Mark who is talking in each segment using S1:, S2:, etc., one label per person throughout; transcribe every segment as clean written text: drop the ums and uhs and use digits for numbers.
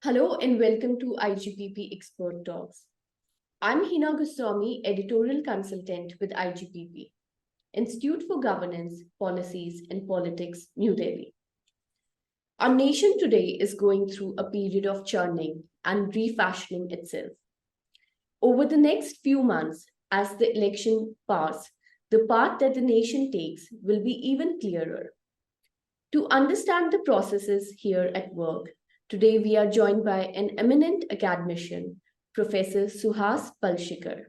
S1: Hello and welcome to IGPP Expert Talks. I'm Heena Goswami, Editorial Consultant with IGPP, Institute for Governance, Policies and Politics, New Delhi. Our nation today is going through a period of churning and refashioning itself. Over the next few months, as the election pass, the path that the nation takes will be even clearer. To understand the processes here at work, today we are joined by an eminent academician, Professor Suhas Palshikar.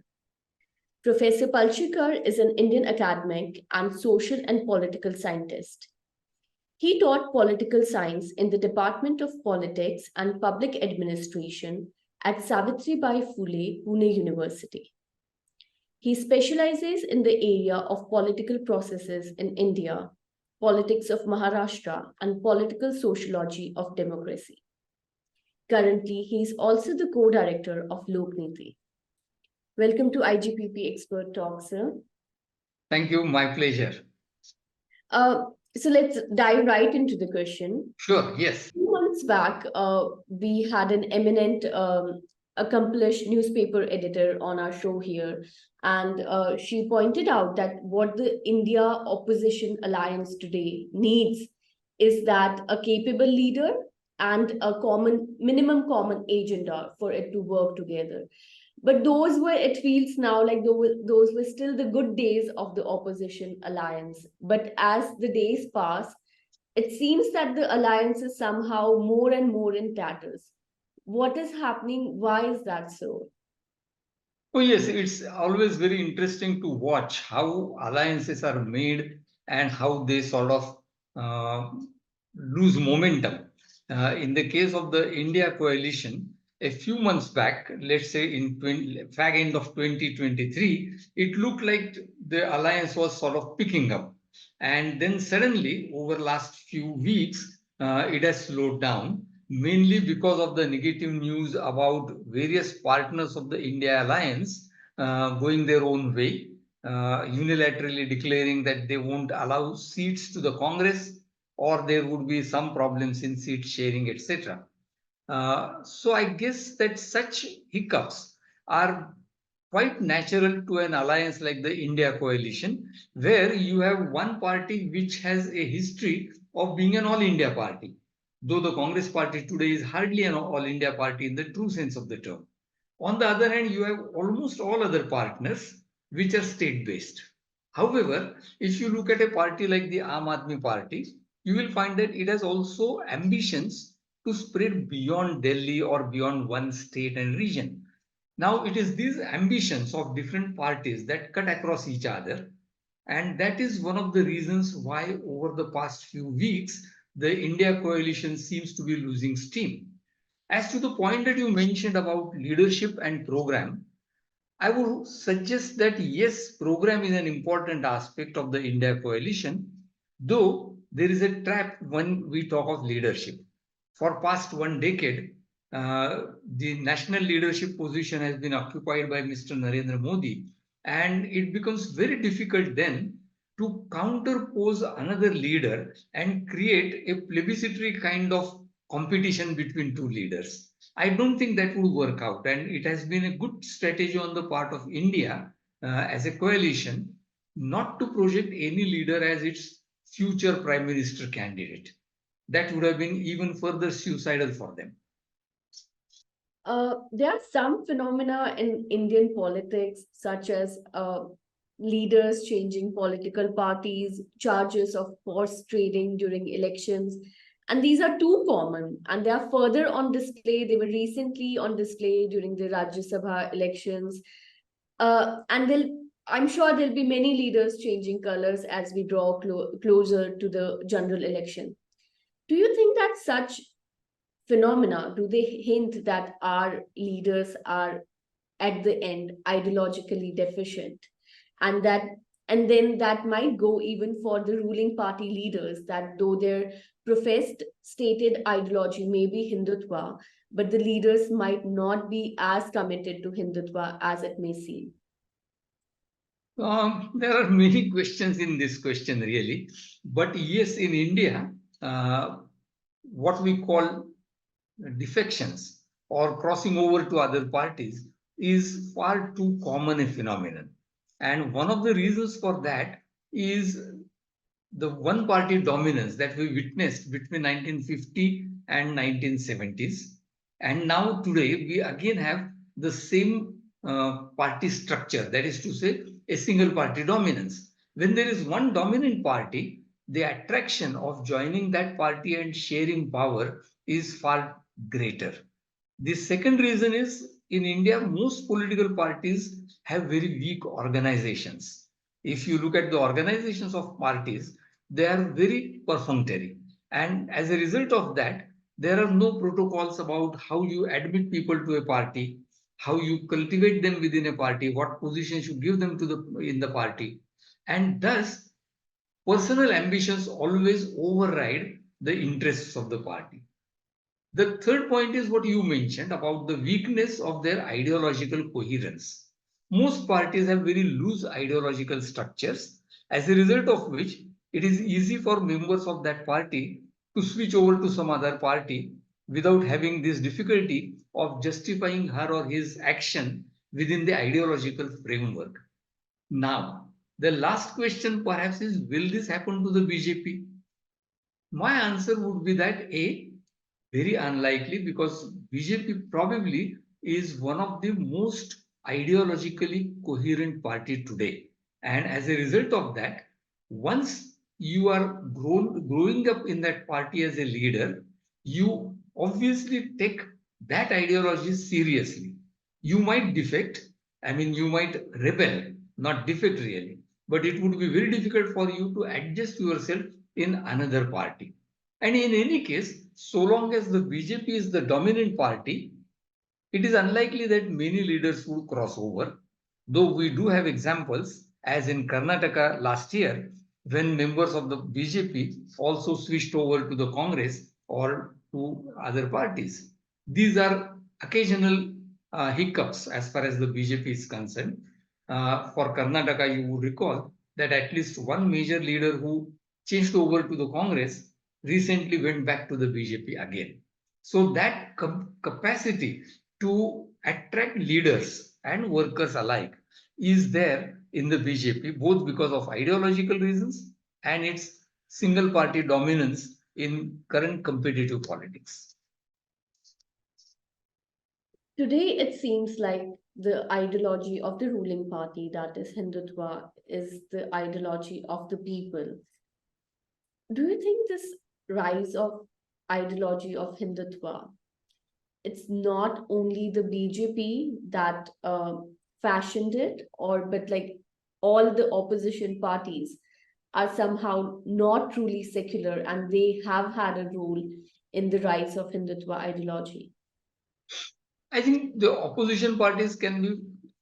S1: Professor Palshikar is an Indian academic and social and political scientist. He taught political science in the Department of Politics and Public Administration at Savitribai Phule, Pune University. He specializes in the area of political processes in India, politics of Maharashtra, and political sociology of democracy. Currently, he is also the co-director of Lokniti. Welcome to IGPP Expert Talk, sir.
S2: Thank you. My pleasure.
S1: So let's dive right into the question.
S2: Sure. Yes.
S1: 2 months back, we had an eminent, accomplished newspaper editor on our show here, and she pointed out that what the India opposition alliance today needs is that a capable leader and a minimum common agenda for it to work together. But those were, it feels now like those were still the good days of the opposition alliance. But as the days pass, it seems that the alliance is somehow more and more in tatters. What is happening? Why is that so?
S2: Oh, yes. It's always very interesting to watch how alliances are made and how they sort of lose momentum. In the case of the India coalition, a few months back, let's say in fag end of 2023, it looked like the alliance was sort of picking up. And then suddenly, over last few weeks, it has slowed down, mainly because of the negative news about various partners of the India alliance going their own way, unilaterally declaring that they won't allow seats to the Congress, or there would be some problems in seat sharing, etc. So I guess that such hiccups are quite natural to an alliance like the India coalition, where you have one party which has a history of being an all India party, though the Congress party today is hardly an all India party in the true sense of the term. On the other hand, you have almost all other partners which are state based. However, if you look at a party like the Aam Aadmi Party, you will find that it has also ambitions to spread beyond Delhi or beyond one state and region. Now, it is these ambitions of different parties that cut across each other. And that is one of the reasons why, over the past few weeks, the India coalition seems to be losing steam. As to the point that you mentioned about leadership and program, I would suggest that yes, program is an important aspect of the India coalition, though there is a trap when we talk of leadership. For past 1 decade, the national leadership position has been occupied by Mr. Narendra Modi, and it becomes very difficult then to counterpose another leader and create a plebiscitary kind of competition between two leaders. I don't think that would work out, and it has been a good strategy on the part of India as a coalition not to project any leader as its future prime minister candidate. That would have been even further suicidal for them.
S1: There are some phenomena in Indian politics, such as leaders changing political parties, charges of horse trading during elections. And these are too common, and they are further on display. They were recently on display during the Rajya Sabha elections. And I'm sure there'll be many leaders changing colors as we draw closer to the general election. Do you think that such phenomena, do they hint that our leaders are at the end ideologically deficient, and then that might go even for the ruling party leaders, that though their professed stated ideology may be Hindutva, but the leaders might not be as committed to Hindutva as it may seem?
S2: There are many questions in this question, really. But yes, in India, what we call defections or crossing over to other parties is far too common a phenomenon. And one of the reasons for that is the one party dominance that we witnessed between 1950 and 1970s. And now today we again have the same party structure, that is to say, a single party dominance. When there is one dominant party, the attraction of joining that party and sharing power is far greater. The second reason is in India, most political parties have very weak organizations. If you look at the organizations of parties, they are very perfunctory. And as a result of that, there are no protocols about how you admit people to a party, how you cultivate them within a party, what positions you give them to the in the party. And thus, personal ambitions always override the interests of the party. The third point is what you mentioned about the weakness of their ideological coherence. Most parties have very loose ideological structures, as a result of which it is easy for members of that party to switch over to some other party without having this difficulty of justifying her or his action within the ideological framework. Now, the last question perhaps is, will this happen to the BJP? My answer would be that A, very unlikely, because BJP probably is one of the most ideologically coherent party today. And as a result of that, once you are growing up in that party as a leader, you obviously take that ideology seriously. You might defect, I mean, you might rebel, not defect really, but it would be very difficult for you to adjust yourself in another party. And in any case, so long as the BJP is the dominant party, it is unlikely that many leaders would cross over, though we do have examples, as in Karnataka last year, when members of the BJP also switched over to the Congress or to other parties. These are occasional hiccups as far as the BJP is concerned. For Karnataka, you would recall that at least one major leader who changed over to the Congress recently went back to the BJP again. So that capacity to attract leaders and workers alike is there in the BJP, both because of ideological reasons and its single party dominance in current competitive politics.
S1: Today, it seems like the ideology of the ruling party, that is Hindutva, is the ideology of the people. Do you think this rise of ideology of Hindutva, it's not only the BJP that fashioned it, or but like all the opposition parties are somehow not truly secular and they have had a role in the rise of Hindutva ideology?
S2: I think the opposition parties can be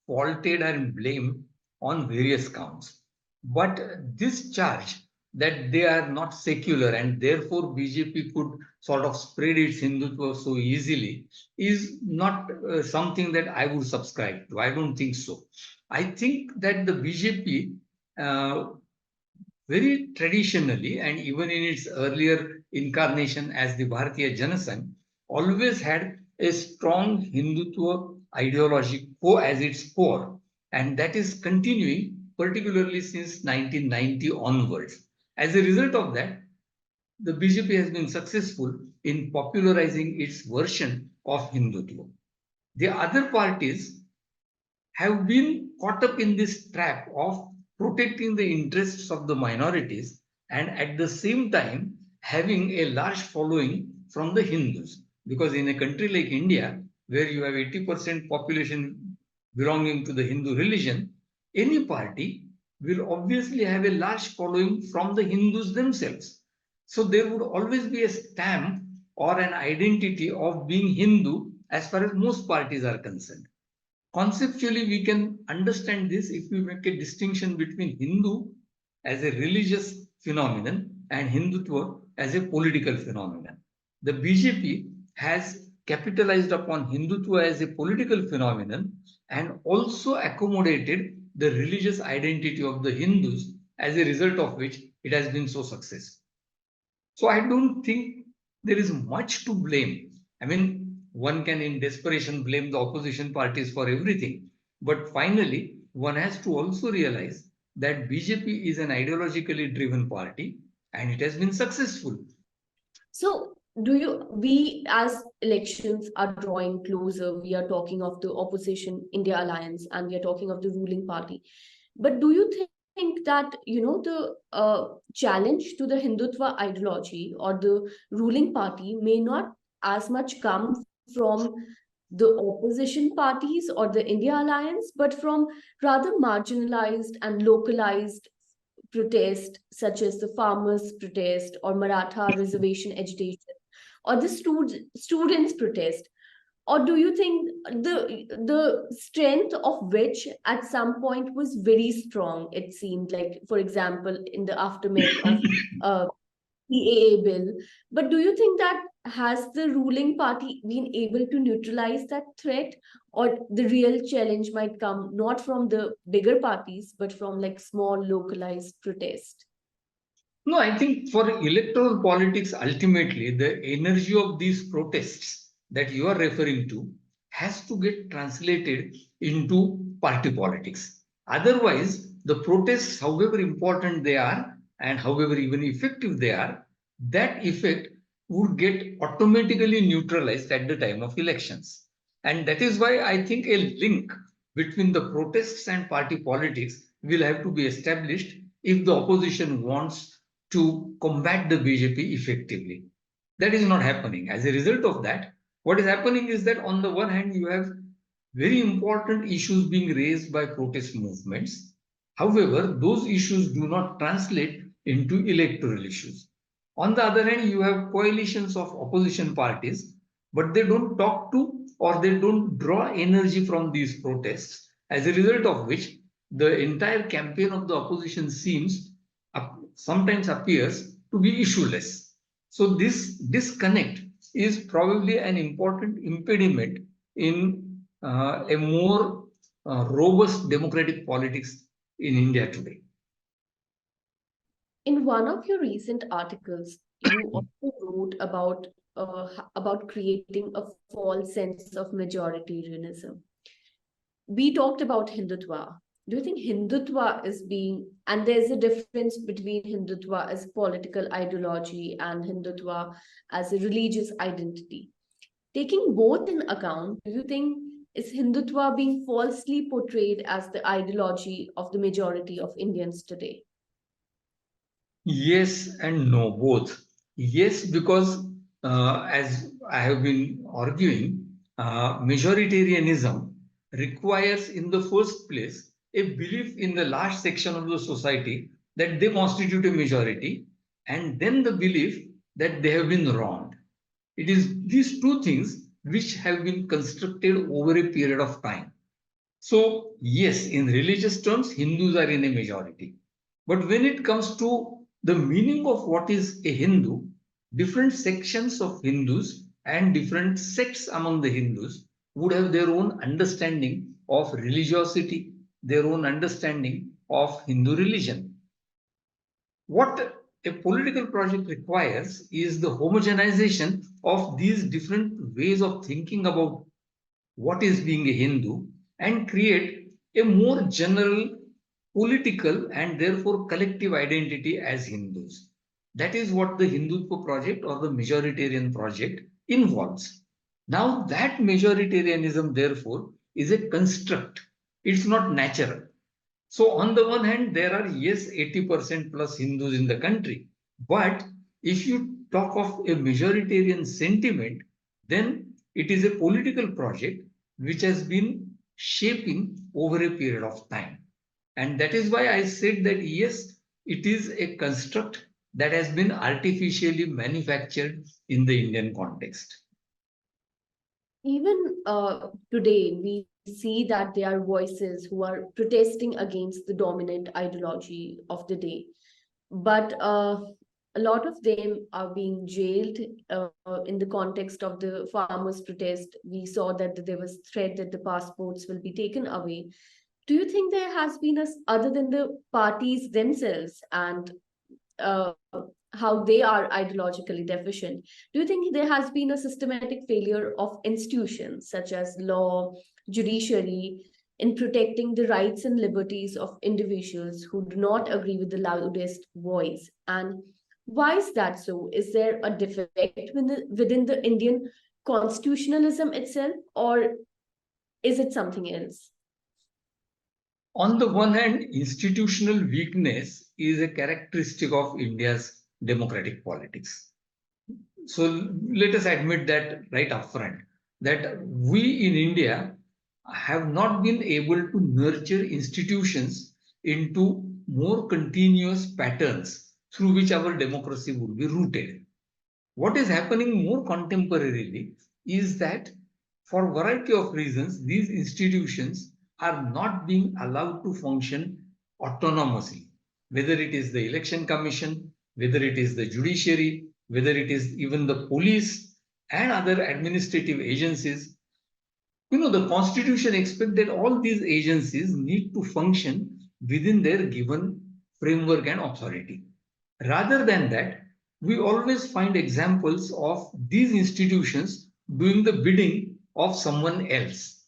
S2: faulted and blamed on various counts. But this charge that they are not secular and therefore BJP could sort of spread its Hindutva so easily is not something that I would subscribe to. I don't think so. I think that the BJP very traditionally, and even in its earlier incarnation as the Bharatiya Janasangh, always had a strong Hindutva ideology as its core, and that is continuing particularly since 1990 onwards. As a result of that, the BJP has been successful in popularizing its version of Hindutva. The other parties have been caught up in this trap of protecting the interests of the minorities and at the same time having a large following from the Hindus. Because in a country like India, where you have 80% population belonging to the Hindu religion, any party will obviously have a large following from the Hindus themselves. So there would always be a stamp or an identity of being Hindu as far as most parties are concerned. Conceptually, we can understand this if we make a distinction between Hindu as a religious phenomenon and Hindutva as a political phenomenon. The BJP has capitalized upon Hindutva as a political phenomenon and also accommodated the religious identity of the Hindus, as a result of which it has been so successful. So I don't think there is much to blame I mean, one can in desperation blame the opposition parties for everything. But finally, one has to also realize that BJP is an ideologically driven party and it has been successful.
S1: So, we as elections are drawing closer, we are talking of the opposition India alliance and we are talking of the ruling party. But do you think that, the challenge to the Hindutva ideology or the ruling party may not as much come from the opposition parties or the India alliance, but from rather marginalized and localized protest, such as the farmers' protest or Maratha reservation agitation, or the students' protest? Or do you think the strength of which at some point was very strong? It seemed like, for example, in the aftermath of uh, PAA bill. But do you think that has the ruling party been able to neutralize that threat, or the real challenge might come not from the bigger parties, but from like small localized protest?
S2: No, I think for electoral politics, ultimately, the energy of these protests that you are referring to has to get translated into party politics. Otherwise, the protests, however important they are and however even effective they are, that effect would get automatically neutralized at the time of elections. And that is why I think a link between the protests and party politics will have to be established if the opposition wants to combat the BJP effectively. That is not happening. As a result of that, what is happening is that on the one hand, you have very important issues being raised by protest movements. However, those issues do not translate into electoral issues. On the other hand, you have coalitions of opposition parties, but they don't talk to or they don't draw energy from these protests, as a result of which the entire campaign of the opposition seems sometimes appears to be issueless. So this disconnect is probably an important impediment in a more robust democratic politics in India today.
S1: In one of your recent articles, you also wrote about creating a false sense of majoritarianism. We talked about Hindutva. Do you think Hindutva is being, and there's a difference between Hindutva as political ideology and Hindutva as a religious identity? Taking both in account, do you think is Hindutva being falsely portrayed as the ideology of the majority of Indians today?
S2: Yes and no, both. Yes, because as I have been arguing, majoritarianism requires, in the first place, a belief in the large section of the society that they constitute a majority, and then the belief that they have been wronged. It is these two things which have been constructed over a period of time. So, yes, in religious terms, Hindus are in a majority. But when it comes to the meaning of what is a Hindu, different sections of Hindus and different sects among the Hindus would have their own understanding of religiosity, their own understanding of Hindu religion. What a political project requires is the homogenization of these different ways of thinking about what is being a Hindu and create a more general political and therefore collective identity as Hindus. That is what the Hindutva project or the majoritarian project involves. Now, that majoritarianism, therefore, is a construct, it's not natural. So, on the one hand, there are, yes, 80% plus Hindus in the country. But if you talk of a majoritarian sentiment, then it is a political project which has been shaping over a period of time. And that is why I said that, yes, it is a construct that has been artificially manufactured in the Indian context.
S1: Even today, we see that there are voices who are protesting against the dominant ideology of the day. But a lot of them are being jailed in the context of the farmers' protest. We saw that there was threat that the passports will be taken away. Do you think there has been a, other than the parties themselves and uh, how they are ideologically deficient. Do you think there has been a systematic failure of institutions such as law, judiciary, in protecting the rights and liberties of individuals who do not agree with the loudest voice? And why is that so? Is there a defect within the Indian constitutionalism itself, or is it something else?
S2: On the one hand, institutional weakness is a characteristic of India's democratic politics. So let us admit that right upfront, that we in India have not been able to nurture institutions into more continuous patterns through which our democracy would be rooted. What is happening more contemporarily is that for a variety of reasons, these institutions are not being allowed to function autonomously, whether it is the election commission, whether it is the judiciary, whether it is even the police and other administrative agencies. The constitution expects that all these agencies need to function within their given framework and authority. Rather than that, we always find examples of these institutions doing the bidding of someone else.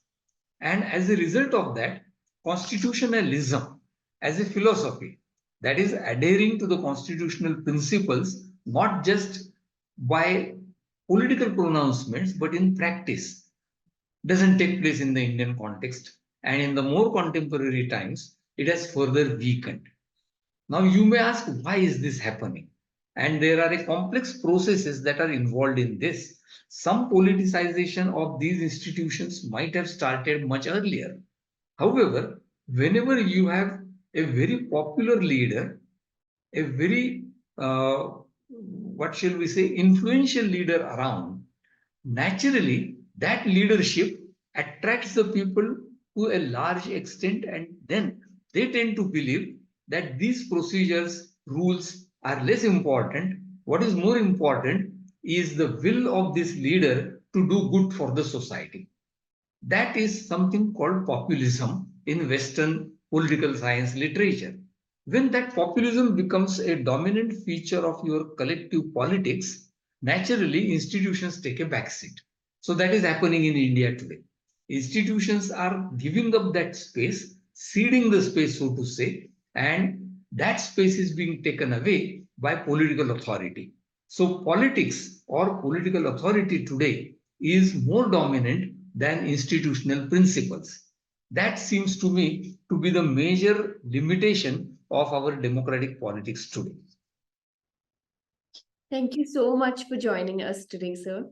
S2: And as a result of that, constitutionalism as a philosophy, that is adhering to the constitutional principles, not just by political pronouncements, but in practice, doesn't take place in the Indian context. And in the more contemporary times, it has further weakened. Now, you may ask, why is this happening? And there are a complex processes that are involved in this. Some politicization of these institutions might have started much earlier. However, whenever you have a very popular leader, a very, what shall we say, influential leader around, naturally that leadership attracts the people to a large extent, and then they tend to believe that these procedures, rules are less important. What is more important is the will of this leader to do good for the society. That is something called populism in Western political science literature. When that populism becomes a dominant feature of your collective politics, naturally institutions take a backseat. So that is happening in India today. Institutions are giving up that space, ceding the space, so to say, and that space is being taken away by political authority. So politics or political authority today is more dominant than institutional principles. That seems to me to be the major limitation of our democratic politics today.
S1: Thank you so much for joining us today, sir.